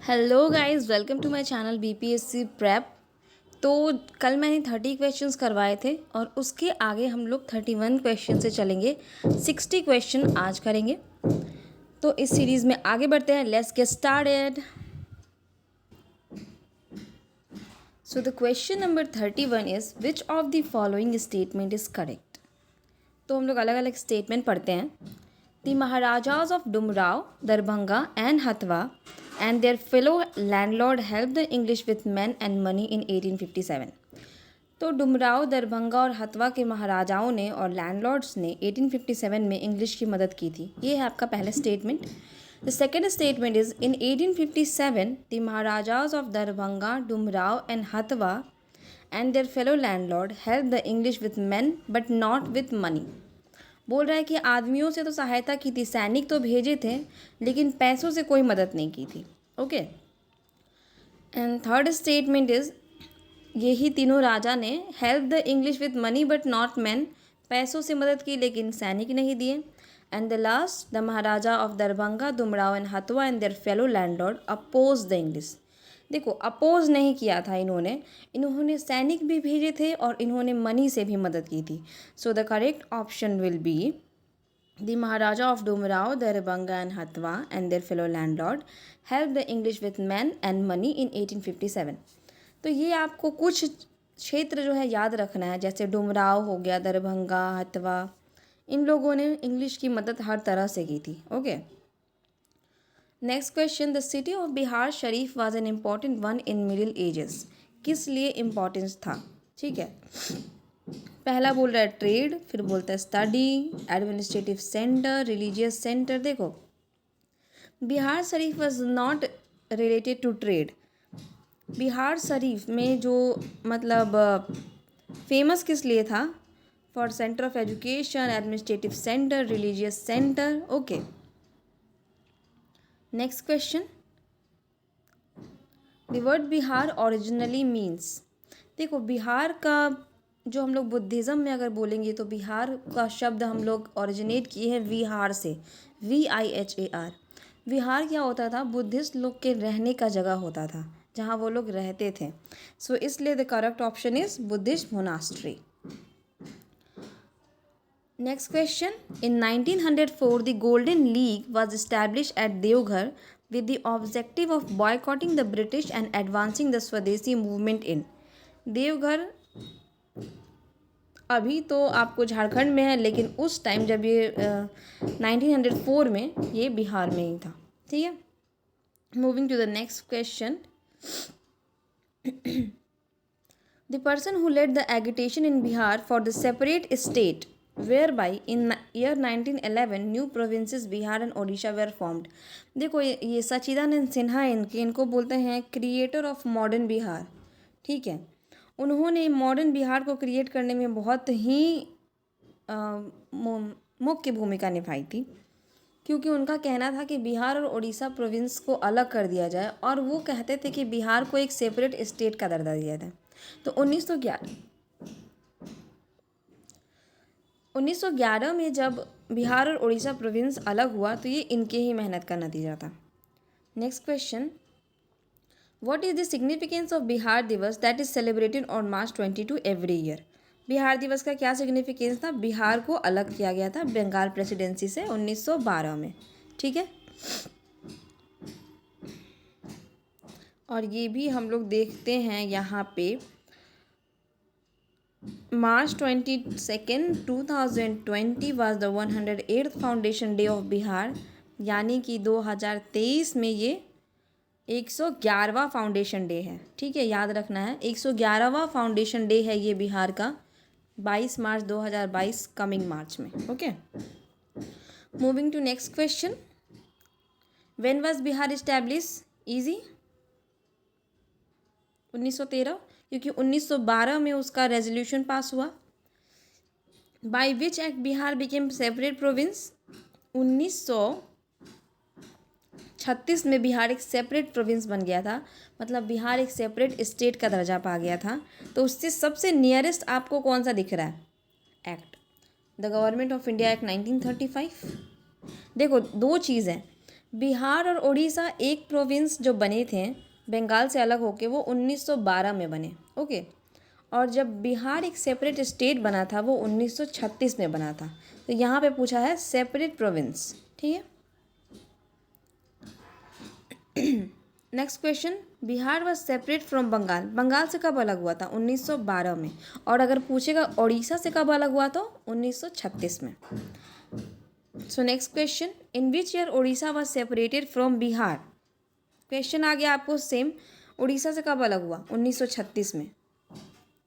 Hello guys, welcome to my channel BPSC prep. तो कल मैंने 30 क्वेश्चंस करवाए थे और उसके आगे हम लोग 31 क्वेश्चन से चलेंगे। 60 क्वेश्चन आज करेंगे। तो इस सीरीज़ में आगे बढ़ते हैं। Let's get started. So the question number 31 is which of the following statement is correct. तो हम लोग अलग अलग स्टेटमेंट पढ़ते हैं। The maharajas of Dumraon, Darbhanga and Hathwa and their fellow landlord helped the English with men and money in 1857। तो डुमराव, दरभंगा और हथवा के महाराजाओं ने और लैंडलॉर्ड्स ने 1857 में इंग्लिश की मदद की थी। ये है आपका पहला statement. The second statement is in 1857 the maharajas of Darbhanga, Dumraon and Hathwa and their fellow landlord help the English with man but not with money. बोल रहा है कि आदमियों से तो सहायता की थी, सैनिक तो भेजे थे, लेकिन पैसों से कोई मदद नहीं की थी। Okay. And third statement is यही तीनों राजा ने help the English with money but not man, पैसों से मदद की लेकिन सैनिक नहीं दिए। And the last, the maharaja of Darbhanga, Dumraon and Hathwa and their fellow landlord oppose the English. देखो, अपोज नहीं किया था इन्होंने सैनिक भी भेजे थे और इन्होंने मनी से भी मदद की थी। So the correct option will be the maharaja of Dumraon, Darbhanga and Hathwa and their fellow landlord help the English with man and money in 1857। तो ये आपको कुछ क्षेत्र जो है याद रखना है, जैसे डुमराव हो गया, दरभंगा, हथवा, इन लोगों ने इंग्लिश की मदद हर तरह से की थी। Okay. Next question, the city of Bihar Sharif was an important one in middle ages. किस लिए इम्पॉर्टेंस था? ठीक है, पहला बोल रहा है ट्रेड, फिर बोलता है study, administrative centre, religious centre. देखो, Bihar Sharif was not related to trade. Bihar Sharif में जो मतलब फेमस किस लिए था? For centre of education, administrative centre, religious centre. Okay. Next question, the word Bihar originally means. देखो, बिहार का जो हम लोग बुद्धिज़्म में अगर बोलेंगे तो बिहार का शब्द हम लोग ओरिजिनेट किए हैं विहार से, VIHAR। विहार क्या होता था? बुद्धिस्ट लोग के रहने का जगह होता था, जहाँ वो लोग रहते थे। सो इसलिए the correct option is Buddhist monastery. Next question, in 1904 the golden league was established at Deoghar with the objective of boycotting the British and advancing the स्वदेशी movement in। देवघर अभी तो आपको झारखंड में है, लेकिन उस टाइम जब ये 1904 में ये बिहार में ही था। ठीक है। Moving to the next question, the person who led the agitation in Bihar for the separate state whereby in year 1911 new provinces Bihar and Odisha were formed. देखो, ये सच्चिदानंद सिन्हा इनको बोलते हैं क्रिएटर ऑफ मॉडर्न बिहार। ठीक है, उन्होंने मॉडर्न बिहार को क्रिएट करने में बहुत ही मुख्य भूमिका निभाई थी, क्योंकि उनका कहना था कि बिहार और उड़ीसा प्रोविंस को अलग कर दिया जाए, और वो कहते थे कि बिहार को एक सेपरेट स्टेट का दर्जा दिया जाए। तो 1911 में जब बिहार और उड़ीसा प्रोविंस अलग हुआ तो ये इनके ही मेहनत का नतीजा था। Next question, what is the significance of Bihar Diwas that is celebrated on March 22 every year. Bihar Diwas का क्या सिग्निफिकेंस था? बिहार को अलग किया गया था बंगाल प्रेसिडेंसी से 1912 में। ठीक है, और ये भी हम लोग देखते हैं यहाँ पे March 22, 2020 was the 108th foundation day of Bihar, यानी कि 2023 में ये 111वां फाउंडेशन डे है। ठीक है, याद रखना है, 111वां फाउंडेशन डे है ये बिहार का, 22 मार्च 2022 कमिंग मार्च में। Okay. Moving to next question, when was Bihar establish? Easy, 1913, क्योंकि 1912 में उसका रेजोल्यूशन पास हुआ। By which act Bihar became separate province? 1936 में बिहार एक सेपरेट प्रोविंस बन गया था, मतलब बिहार एक सेपरेट स्टेट का दर्जा पा गया था। तो उससे सबसे नियरेस्ट आपको कौन सा दिख रहा है act? The government of India act 1935। देखो, दो चीज़ है, बिहार और उड़ीसा एक प्रोविंस जो बने थे बंगाल से अलग होके वो 1912 में बने। ओके। और जब बिहार एक सेपरेट स्टेट बना था वो 1936 में बना था। तो यहाँ पे पूछा है सेपरेट प्रोविंस। ठीक है। Next question, Bihar was separate from Bengal, Bengal से कब अलग हुआ था? 1912 में। और अगर पूछेगा उड़ीसा से कब अलग हुआ तो 1936 में। So next question, in which year Orissa was separated from Bihar. Question आ गया आपको सेम, उड़ीसा से कब अलग हुआ? 1936 में।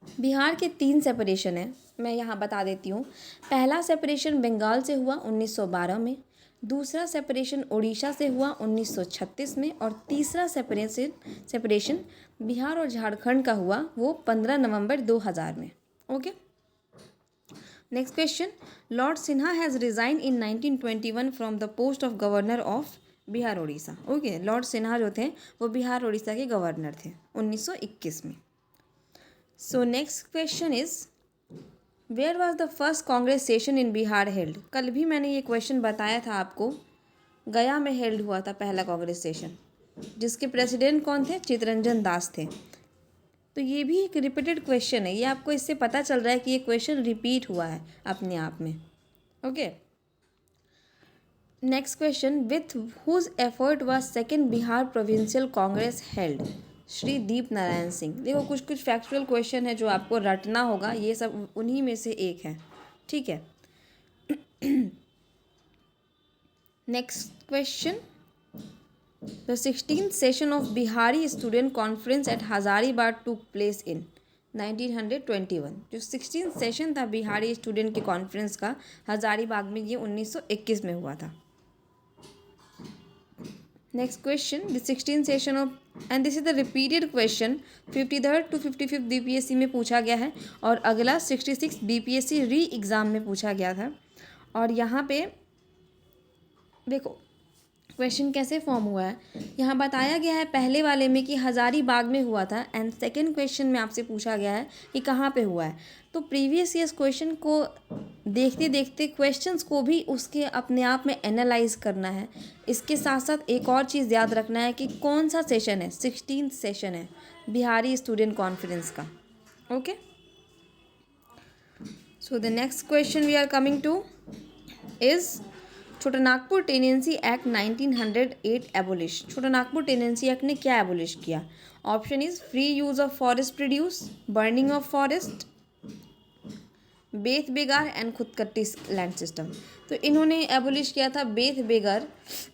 बिहार के 3 सेपरेशन है, मैं यहाँ बता देती हूँ। पहला सेपरेशन बंगाल से हुआ 1912 में, दूसरा सेपरेशन उड़ीसा से हुआ 1936 में, और तीसरा सेपरेशन बिहार और झारखंड का हुआ वो 15 नवंबर 2000 में। Okay. Next question, Lord Sinha has resign in 1921 from the post of governor of Bihar Orissa. Okay, Lord Sinha जो थे वो बिहार उड़ीसा के गवर्नर थे 1921 में। So next question is, where was the first Congress session in Bihar held. कल भी मैंने ये क्वेश्चन बताया था आपको, गया में हेल्ड हुआ था पहला कांग्रेस सेशन, जिसके प्रेसिडेंट कौन थे? चित्तरंजन दास थे। तो ये भी एक रिपीटेड क्वेश्चन है, ये आपको इससे पता चल रहा है कि ये क्वेश्चन रिपीट हुआ है अपने आप में। Okay. Next question, with whose effort was second Bihar provincial Congress held. Shri Deep Narayan Singh. देखो कुछ कुछ फैक्चुअल क्वेश्चन है जो आपको रटना होगा, ये सब उन्हीं में से एक है। ठीक है। Next question, the 16th session of Bihari student conference at Hazaribagh took place in 1921। जो 16th सेशन था बिहारी स्टूडेंट के कॉन्फ्रेंस का हजारीबाग में, ये 1921 में हुआ था। Next question, the 16th session of, and this is the repeated question, 53rd to 55th BPSC में पूछा गया है, और अगला 66 बीपीएससी री एग्ज़ाम में पूछा गया था। और यहाँ पे देखो क्वेश्चन कैसे फॉर्म हुआ है, यहाँ बताया गया है पहले वाले में कि हजारीबाग में हुआ था, एंड सेकंड क्वेश्चन में आपसे पूछा गया है कि कहाँ पे हुआ है। तो प्रीवियस ईयर्स क्वेश्चन को देखते देखते क्वेश्चंस को भी उसके अपने आप में एनालाइज करना है। इसके साथ साथ एक और चीज़ याद रखना है कि कौन सा सेशन है, 16th सेशन है बिहारी स्टूडेंट कॉन्फ्रेंस का। Okay. So the next question we are coming to is, Chotanagpur tenancy act 1908 abolish. Chotanagpur tenancy act ने क्या एबोलिश किया? Option is free use of forest produce, burning of forest, beth begar and khuntkatti land system. तो इन्होंने abolish किया था Beth बेगार।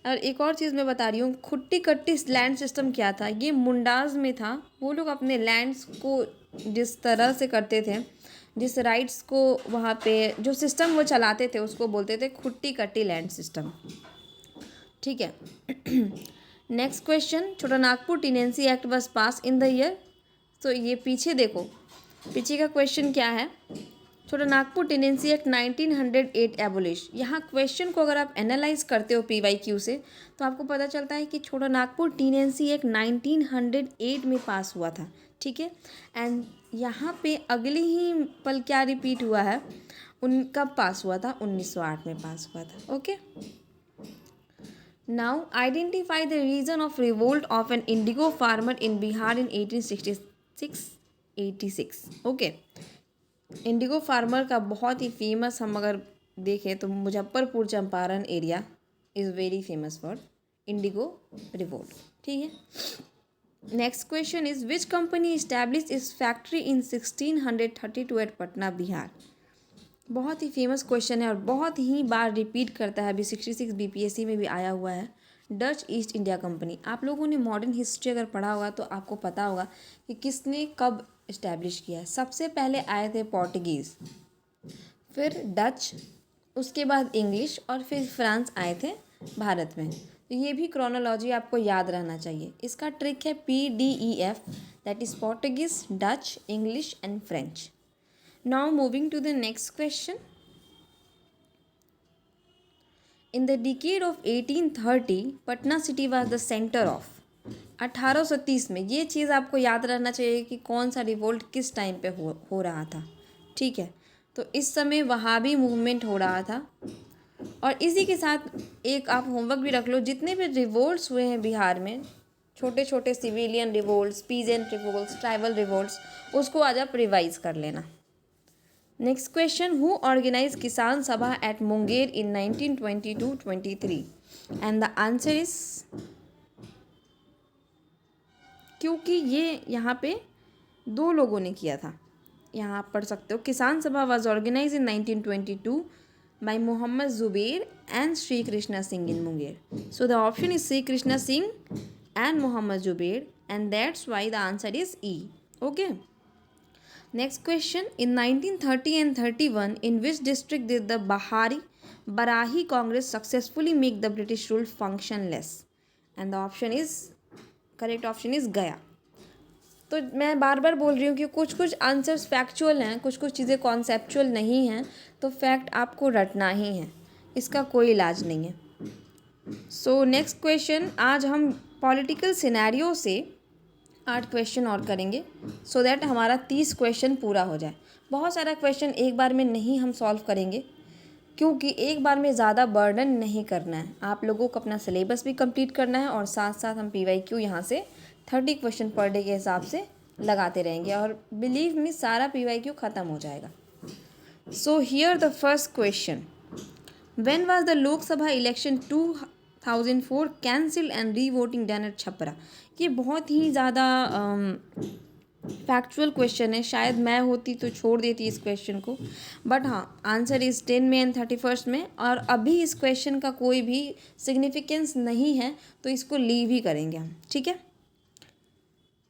और एक और चीज़ मैं बता रही हूँ, खुट्टी कट्टी लैंड सिस्टम क्या था? ये मुंडाज में था। वो लोग अपने लैंड्स को जिस तरह से करते थे, जिस राइट्स को वहाँ पे जो सिस्टम वो चलाते थे उसको बोलते थे खुट्टी कट्टी लैंड सिस्टम। ठीक है। Next question, Chotanagpur tenancy act was pass in the year. तो ये पीछे देखो, पीछे का क्वेश्चन क्या है? Chotanagpur tenancy act 1908 abolish. यहाँ क्वेश्चन को अगर आप एनालाइज करते हो PYQ से तो आपको पता चलता है कि छोटानागपुर टेनेंसी एक्ट 1908 में पास हुआ था। ठीक है। एंड यहाँ पे अगले ही पल क्या रिपीट हुआ है, कब पास हुआ था? 1908 में पास हुआ था। Okay. Now identify the reason of revolt of an indigo farmer in Bihar in 1866-86। Okay. Indigo farmer का बहुत ही फेमस, हम अगर देखें तो Muzaffarpur Champaran area is very famous for indigo revolt. ठीक है। Next question is, which company establish इस factory in 1632 at Patna Bihar. बहुत ही फेमस क्वेश्चन है और बहुत ही बार रिपीट करता है, अभी 66 BPSC में भी आया हुआ है। Dutch east India company. आप लोगों ने मॉडर्न हिस्ट्री अगर पढ़ा होगा तो आपको पता होगा कि किसने कब इस्टेब्लिश किया है। सबसे पहले आए थे पोर्टुगीज़, फिर डच, उसके बाद इंग्लिश, और फिर फ्रांस आए थे भारत में। तो ये भी क्रोनोलॉजी आपको याद रहना चाहिए। इसका ट्रिक है PDEF, that is Portuguese, Dutch, English and French. Now moving to the next question, in the decade of 1830 Patna city was the centre of. 1830 में, ये चीज़ आपको याद रहना चाहिए कि कौन सा रिवोल्ट किस टाइम पे हो रहा था। ठीक है। तो इस समय वहाबी मूवमेंट हो रहा था और इसी के साथ एक आप होमवर्क भी रख लो, जितने भी रिवोल्ट्स हुए हैं बिहार में, छोटे छोटे civilian revolts, peasant revolts, tribal revolts, उसको आज आप रिवाइज कर लेना। Next question, who organise Kisan Sabha at Munger in 1922-23? And the answer is, क्योंकि ये यहाँ पे दो लोगों ने किया था, यहाँ आप पढ़ सकते हो। Kisan Sabha was organise in 1922 by Mohammad Zubair and Shri Krishna Singh in Munger. So the option is Shri Krishna Singh and Mohammad Zubair, and that's why the answer is E. Okay, next question, in 1930 and 31 in which district did the Barahi Congress successfully make the British rule functionless? And the option is, correct option is गया। तो मैं बार बार बोल रही हूँ कि कुछ कुछ answers factual हैं, कुछ कुछ चीज़ें कॉन्सेप्चुअल नहीं हैं, तो फैक्ट आपको रटना ही है, इसका कोई इलाज नहीं है। सो नेक्स्ट क्वेश्चन, आज हम पॉलिटिकल सिनेरियो से 8 क्वेश्चन और करेंगे, सो दैट हमारा 30 क्वेश्चन पूरा हो जाए। बहुत सारा क्वेश्चन एक बार में नहीं हम सॉल्व करेंगे, क्योंकि एक बार में ज़्यादा बर्डन नहीं करना है, आप लोगों को अपना सिलेबस भी कंप्लीट करना है, और साथ साथ हम PYQ यहाँ से 30 क्वेश्चन पर डे के हिसाब से लगाते रहेंगे, और बिलीव मी सारा PYQ ख़त्म हो जाएगा। So here the first question, when was the Lok Sabha election 2004 cancel and re voting done at Chhapra? ये बहुत ही ज़्यादा फैक्चुअल क्वेश्चन है, शायद मैं होती तो छोड़ देती इस क्वेश्चन को, बट हाँ, आंसर इज़ 10 में एंड 31 में, और अभी इस क्वेश्चन का कोई भी सिग्निफिकेंस नहीं है, तो इसको लीव ही करेंगे हम, ठीक है।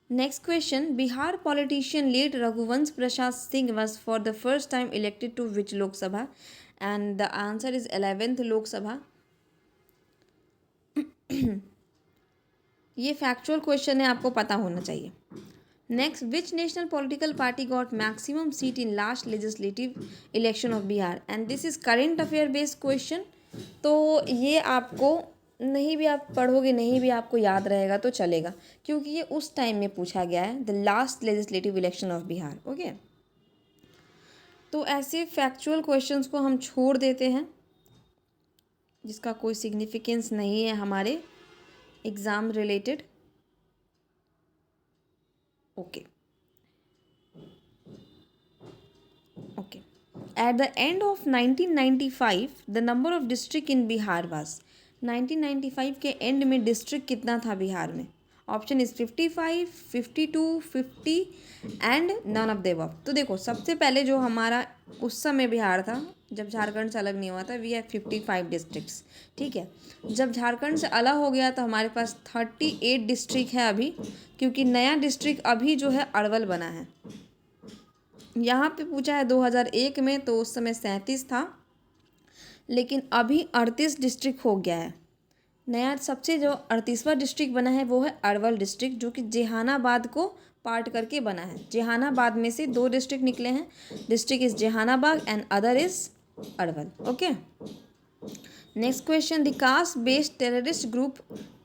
Next question, Bihar politician late Raghuvansh Prasad Singh was for the first time elected to which Lok Sabha? And the answer is 11th Lok Sabha. ये फैक्चुअल क्वेश्चन है, आपको पता होना चाहिए। Next, which national political party got maximum seat in last legislative election of Bihar? And this is current affair based question, तो ये आपको नहीं भी आप पढ़ोगे, नहीं भी आपको याद रहेगा तो चलेगा, क्योंकि ये उस टाइम में पूछा गया है, the last legislative election of Bihar. Okay, तो ऐसे फैक्चुअल क्वेश्चंस को हम छोड़ देते हैं, जिसका कोई सिग्निफिकेंस नहीं है हमारे exam related. Okay, at the end of 1995 the number of district in Bihar was? 1995 के एंड में डिस्ट्रिक्ट कितना था बिहार में? Option is 55, 52, 50 and none of the above. तो देखो, सबसे पहले जो हमारा उस समय बिहार था, जब झारखंड से अलग नहीं हुआ था, वी हैव 55 डिस्ट्रिक्ट्स, ठीक है। जब झारखंड से अलग हो गया तो हमारे पास 38 डिस्ट्रिक्ट है अभी, क्योंकि नया डिस्ट्रिक्ट अभी जो है अरवल बना है। यहाँ पे पूछा है 2001 में, तो उस समय 37 था, लेकिन अभी 38 डिस्ट्रिक्ट हो गया है। नया सबसे जो 38वां डिस्ट्रिक्ट बना है वो है अरवल डिस्ट्रिक्ट, जो कि जेहानाबाद को पार्ट करके बना है। जेहानाबाद में से 2 डिस्ट्रिक्ट निकले हैं, district is Jehanabad and other is Arwal. Okay, next question, the caste based terrorist group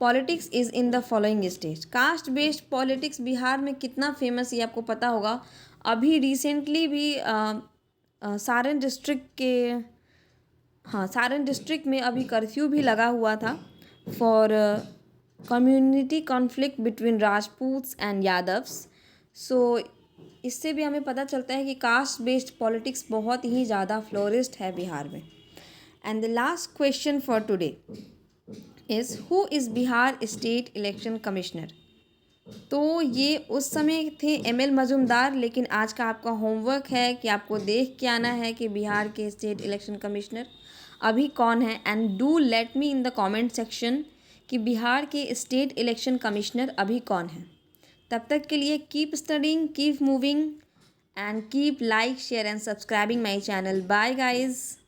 politics is in the following state? Caste based politics Bihar में कितना फेमस, ये आपको पता होगा। अभी रिसेंटली भी सारण डिस्ट्रिक्ट के, हाँ, सारण डिस्ट्रिक्ट में अभी कर्फ्यू भी लगा हुआ था for community conflict between Rajputs and Yadavs. So इससे भी हमें पता चलता है कि कास्ट बेस्ड पॉलिटिक्स बहुत ही ज़्यादा फ्लोरिस्ड है बिहार में। And the last question for today is, who is Bihar state election commissioner? तो ये उस समय थे ML मजूमदार, लेकिन आज का आपका होमवर्क है कि आपको देख के आना है कि बिहार के स्टेट इलेक्शन कमिश्नर अभी कौन है, and do let me in the comment section कि बिहार के स्टेट इलेक्शन कमिश्नर अभी कौन है। तब तक के लिए keep studying, keep moving and keep like, share and subscribing my channel. Bye guys.